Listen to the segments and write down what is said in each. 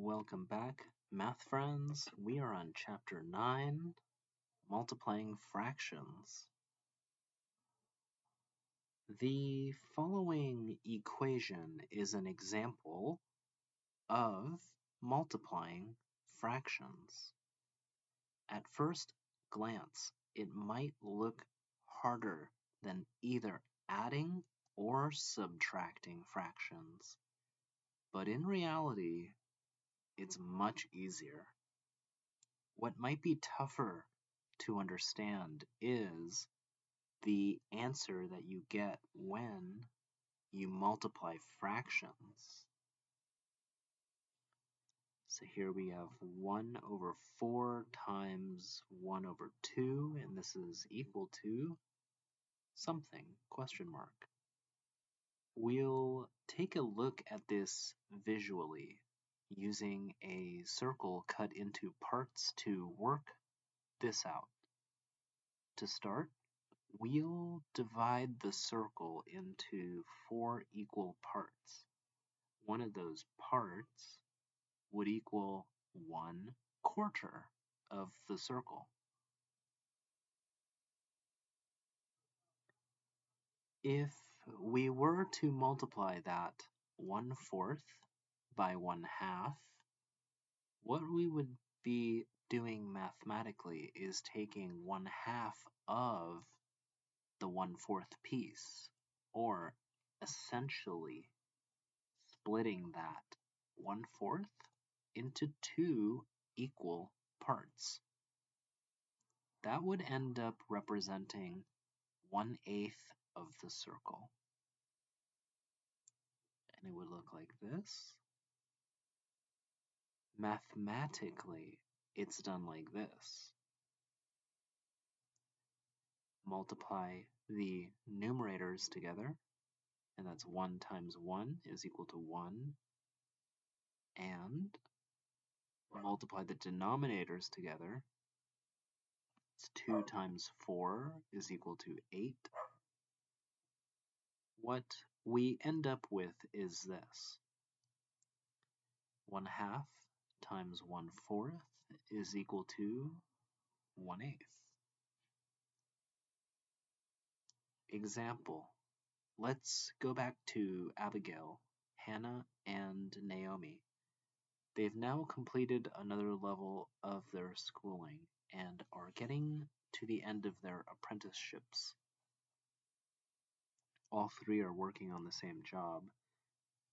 Welcome back, math friends. We are on chapter 9, multiplying fractions. The following equation is an example of multiplying fractions. At first glance, it might look harder than either adding or subtracting fractions, but in reality, it's much easier. What might be tougher to understand is the answer that you get when you multiply fractions. So here we have 1 over 4 times 1 over 2, and this is equal to something, question mark. We'll take a look at this visually using a circle cut into parts to work this out. To start, we'll divide the circle into 4 equal parts. One of those parts would equal 1/4 of the circle. If we were to multiply that 1/4 by 1/2, what we would be doing mathematically is taking 1/2 of the 1/4 piece, or essentially splitting that 1/4 into 2 equal parts. That would end up representing 1/8 of the circle. And it would look like this. Mathematically, it's done like this. Multiply the numerators together, and that's 1 times 1 is equal to 1. And multiply the denominators together. It's 2 times 4 is equal to 8. What we end up with is this. 1/2 times 1/4 is equal to 1/8. Example. Let's go back to Abigail, Hannah, and Naomi. They've now completed another level of their schooling and are getting to the end of their apprenticeships. All three are working on the same job,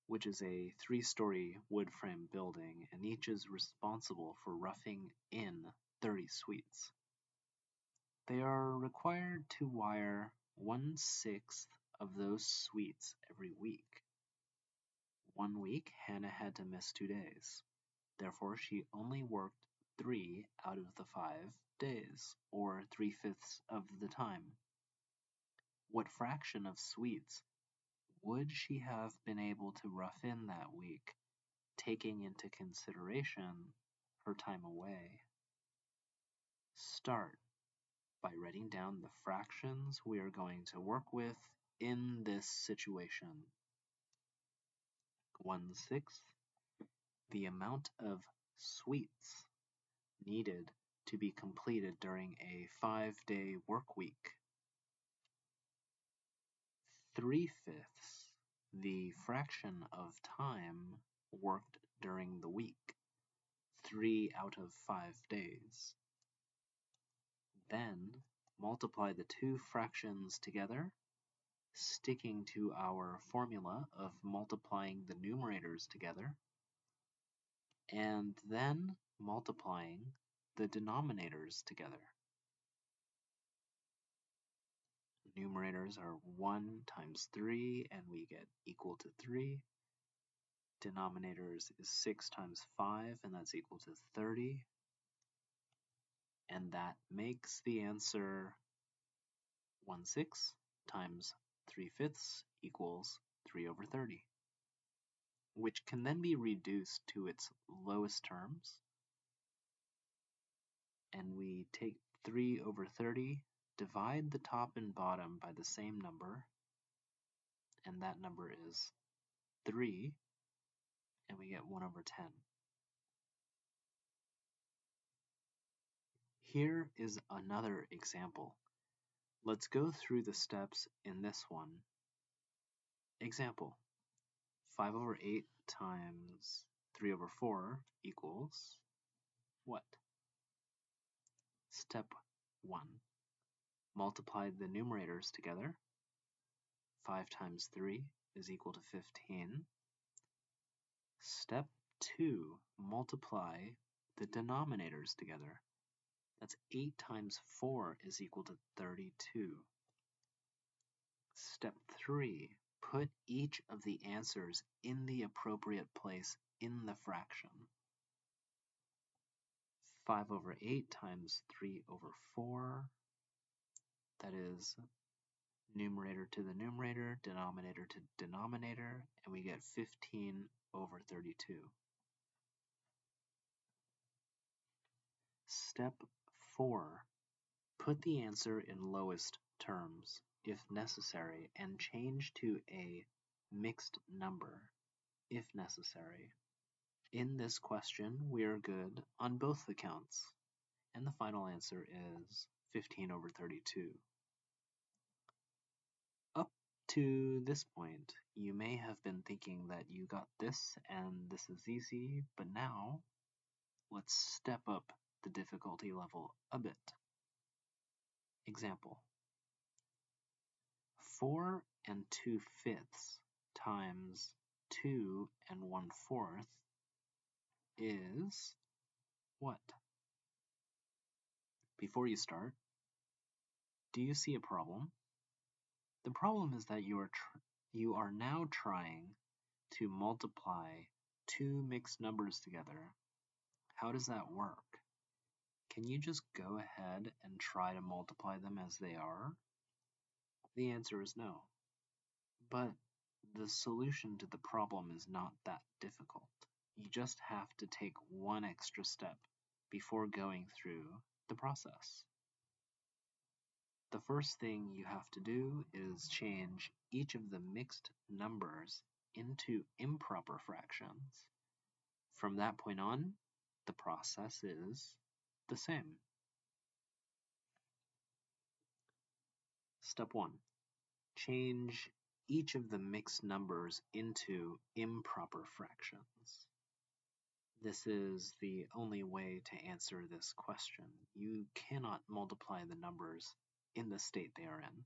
which is a 3-story wood frame building, and each is responsible for roughing in 30 suites. They are required to wire 1/6 of those suites every week. 1 week, Hannah had to miss 2 days. Therefore, she only worked 3 out of the 5 days, or 3/5 of the time. What fraction of suites would she have been able to rough in that week, taking into consideration her time away? Start by writing down the fractions we are going to work with in this situation. 1/6, the amount of suites needed to be completed during a 5-day work week. 3/5, the fraction of time worked during the week, 3 out of 5 days. Then multiply the two fractions together, sticking to our formula of multiplying the numerators together, and then multiplying the denominators together. Numerators are 1 times 3, and we get equal to 3. Denominators is 6 times 5, and that's equal to 30. And that makes the answer 1/6 times 3/5 equals 3/30, which can then be reduced to its lowest terms. And we take 3/30, divide the top and bottom by the same number, and that number is 3, and we get 1/10. Here is another example. Let's go through the steps in this one. Example, 5 over 8 times 3 over 4 equals what? Step 1. Multiply the numerators together. 5 times 3 is equal to 15. Step 2. Multiply the denominators together. That's 8 times 4 is equal to 32. Step 3. Put each of the answers in the appropriate place in the fraction. 5 over 8 times 3 over 4, that is numerator to the numerator, denominator to denominator, and we get 15 over 32. Step 4. Put the answer in lowest terms, if necessary, and change to a mixed number, if necessary. In this question, we are good on both accounts, and the final answer is 15 over 32. Up to this point, you may have been thinking that you got this and this is easy, but now let's step up the difficulty level a bit. Example, 4 and 2/5 times 2 and 1/4 is what? Before you start, do you see a problem? The problem is that you are now trying to multiply two mixed numbers together. How does that work? Can you just go ahead and try to multiply them as they are? The answer is no. But the solution to the problem is not that difficult. You just have to take one extra step before going through the process. The first thing you have to do is change each of the mixed numbers into improper fractions. From that point on, the process is the same. Step 1. Change each of the mixed numbers into improper fractions. This is the only way to answer this question. You cannot multiply the numbers in the state they are in.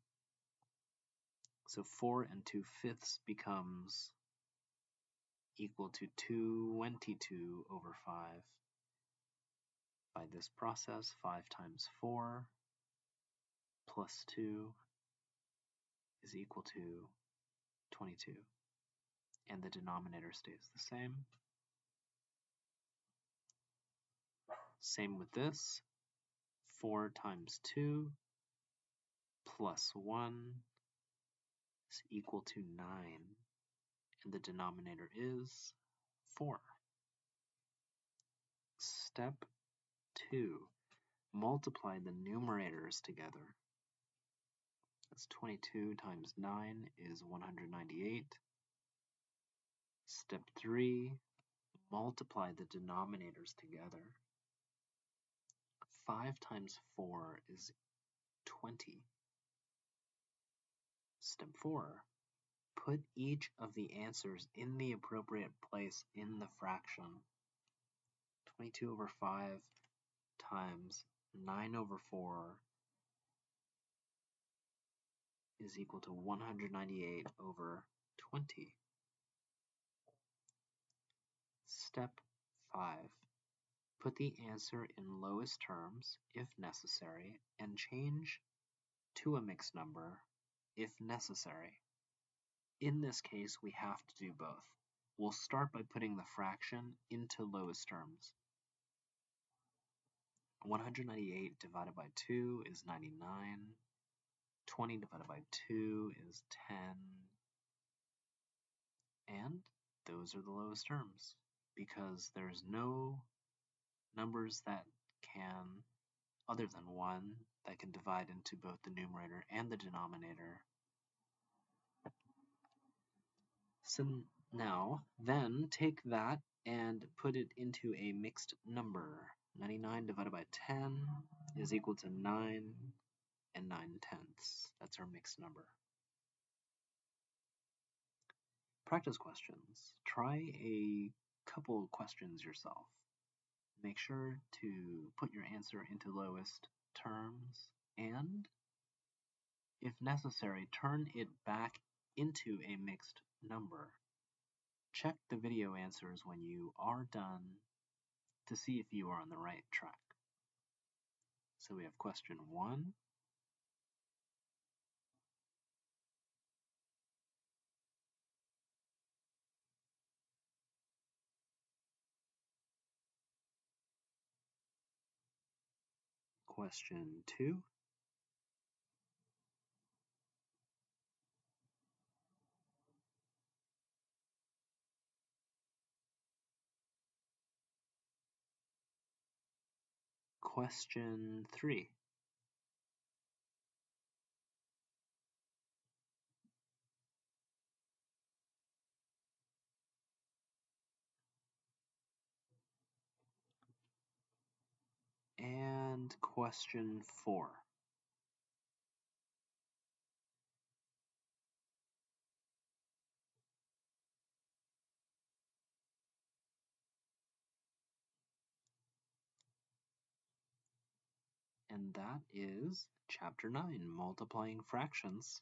So 4 and 2/5 becomes equal to 22 over 5. By this process, 5 times 4 plus 2 is equal to 22. And the denominator stays the same. Same with this. 4 times 2 plus 1 is equal to 9. And the denominator is 4. Step 2. Multiply the numerators together. That's 22 times 9 is 198. Step 3. Multiply the denominators together. 5 times 4 is 20. Step 4. Put each of the answers in the appropriate place in the fraction. 22 over 5 times 9 over 4 is equal to 198 over 20. Step 5. Put the answer in lowest terms, if necessary, and change to a mixed number, if necessary. In this case, we have to do both. We'll start by putting the fraction into lowest terms. 198 divided by 2 is 99. 20 divided by 2 is 10. And those are the lowest terms, because there's no numbers that can, other than 1, that can divide into both the numerator and the denominator. So now, then take that and put it into a mixed number. 99 divided by 10 is equal to 9 and 9/10. That's our mixed number. Practice questions. Try a couple questions yourself. Make sure to put your answer into lowest terms and, if necessary, turn it back into a mixed number. Check the video answers when you are done to see if you are on the right track. So we have question 1, question 2, question 3. And question 4. And that is Chapter 9, Multiplying Fractions.